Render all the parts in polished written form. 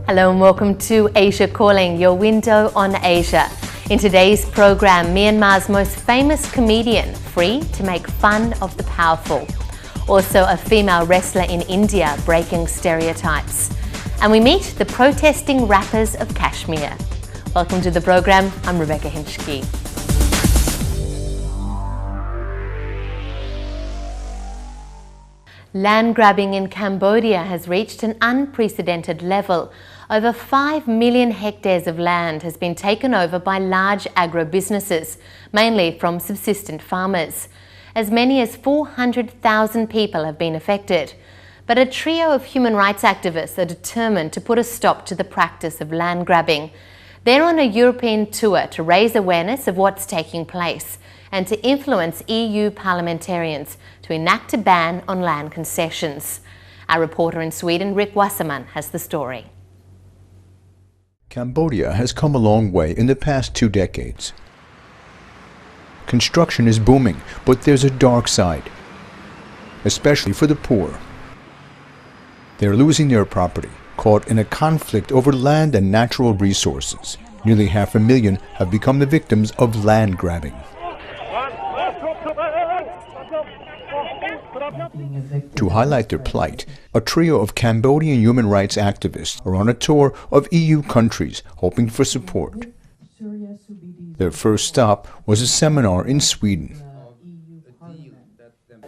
Hello and welcome to Asia Calling, your window on Asia. In today's program, Myanmar's most famous comedian, free to make fun of the powerful. Also a female wrestler in India breaking stereotypes. And we meet the protesting rappers of Kashmir. Welcome to the program, I'm Rebecca Hinchke. Land grabbing in Cambodia has reached an unprecedented level. Over 5 million hectares of land has been taken over by large agrobusinesses, mainly from subsistence farmers. As many as 400,000 people have been affected. But a trio of human rights activists are determined to put a stop to the practice of land grabbing. They're on a European tour to raise awareness of what's taking place and to influence EU parliamentarians to enact a ban on land concessions. Our reporter in Sweden, Ric Wasserman, has the story. Cambodia has come a long way in the past 2 decades. Construction is booming, but there's a dark side, especially for the poor. They're losing their property, caught in a conflict over land and natural resources. Nearly 500,000 have become the victims of land grabbing. To highlight their plight, a trio of Cambodian human rights activists are on a tour of EU countries hoping for support. Their first stop was a seminar in Sweden.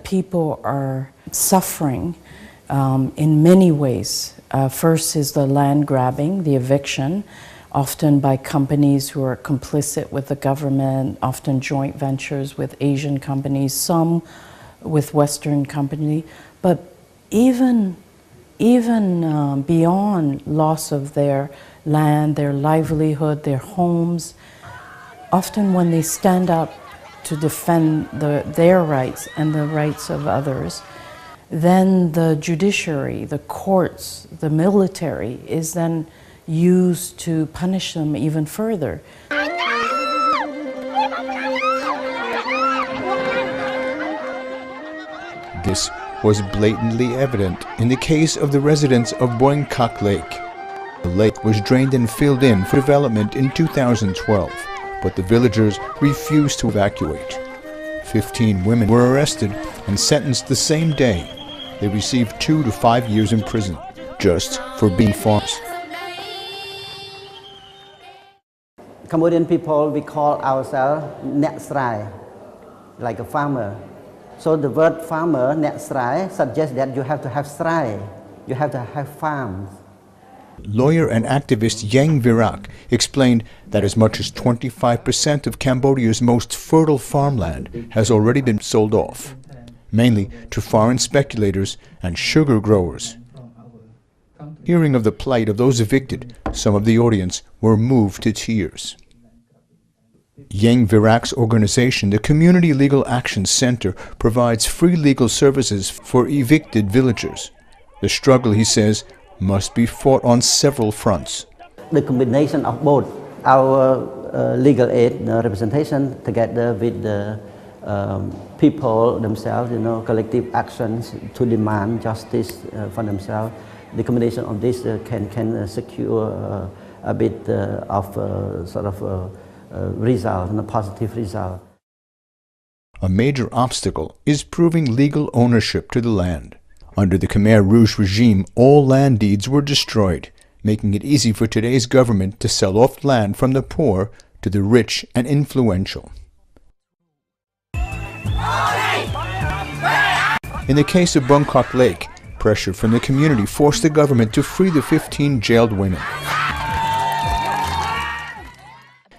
People are suffering in many ways. First is the land grabbing, the eviction, often by companies who are complicit with the government, often joint ventures with Asian companies, some with Western company, but even beyond loss of their land, their livelihood, their homes, often when they stand up to defend their rights and the rights of others, then the judiciary, the courts, the military is then used to punish them even further. This was blatantly evident in the case of the residents of Boingkok Lake. The lake was drained and filled in for development in 2012, but the villagers refused to evacuate. 15 women were arrested and sentenced the same day. They received 2 to 5 years in prison, just for being farmers. Cambodian people, we call ourselves Net Srai, like a farmer. So the word farmer, Net Srai, suggests that you have to have Srai, you have to have farms. Lawyer and activist Yang Virak explained that as much as 25% of Cambodia's most fertile farmland has already been sold off, mainly to foreign speculators and sugar growers. Hearing of the plight of those evicted, some of the audience were moved to tears. Yang Virak's organization, the Community Legal Action Center, provides free legal services for evicted villagers. The struggle, he says, must be fought on several fronts. The combination of both our legal aid representation together with the people themselves, collective actions to demand justice for themselves. The combination of this can secure a bit of result, and a positive result. A major obstacle is proving legal ownership to the land. Under the Khmer Rouge regime, all land deeds were destroyed, making it easy for today's government to sell off land from the poor to the rich and influential. In the case of Boingkok Lake, pressure from the community forced the government to free the 15 jailed women.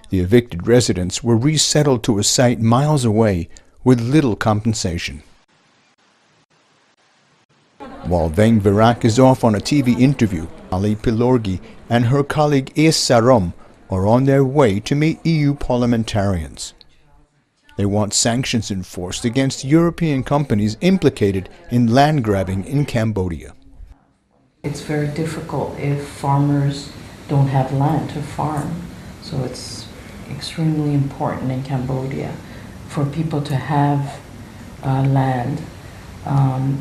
The evicted residents were resettled to a site miles away with little compensation. While Veng Virak is off on a TV interview, Ali Pilorgi and her colleague Es Sarom are on their way to meet EU parliamentarians. They want sanctions enforced against European companies implicated in land grabbing in Cambodia. It's very difficult if farmers don't have land to farm, so it's extremely important in Cambodia for people to have land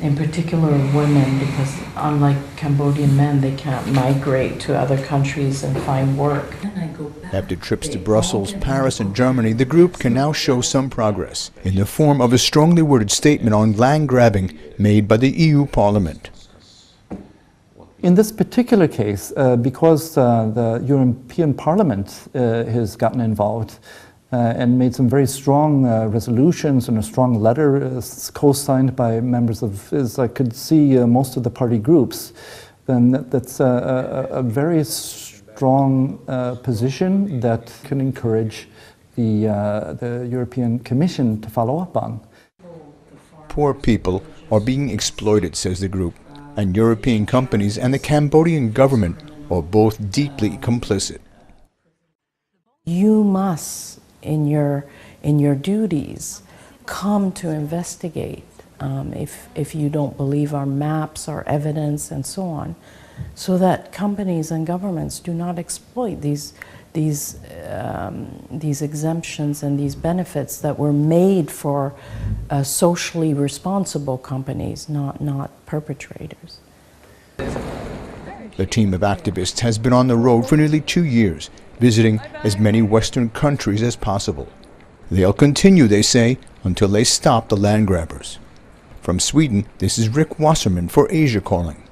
in particular women, because unlike Cambodian men, they can't migrate to other countries and find work. After trips to Brussels, Paris, and Germany, the group can now show some progress in the form of a strongly worded statement on land grabbing made by the EU Parliament. In this particular case, because the European Parliament has gotten involved and made some very strong resolutions and a strong letter co-signed by members of, as I could see, most of the party groups, then that's a very strong position that can encourage the European Commission to follow up on. Poor people are being exploited, says the group, and European companies and the Cambodian government are both deeply complicit. You must, in your duties, come to investigate if you don't believe our maps, our evidence, and so on, so that companies and governments do not exploit these exemptions and these benefits that were made for socially responsible companies, not perpetrators. The team of activists has been on the road for nearly 2 years, visiting as many Western countries as possible. They'll continue, they say, until they stop the land grabbers. From Sweden, this is Ric Wasserman for Asia Calling.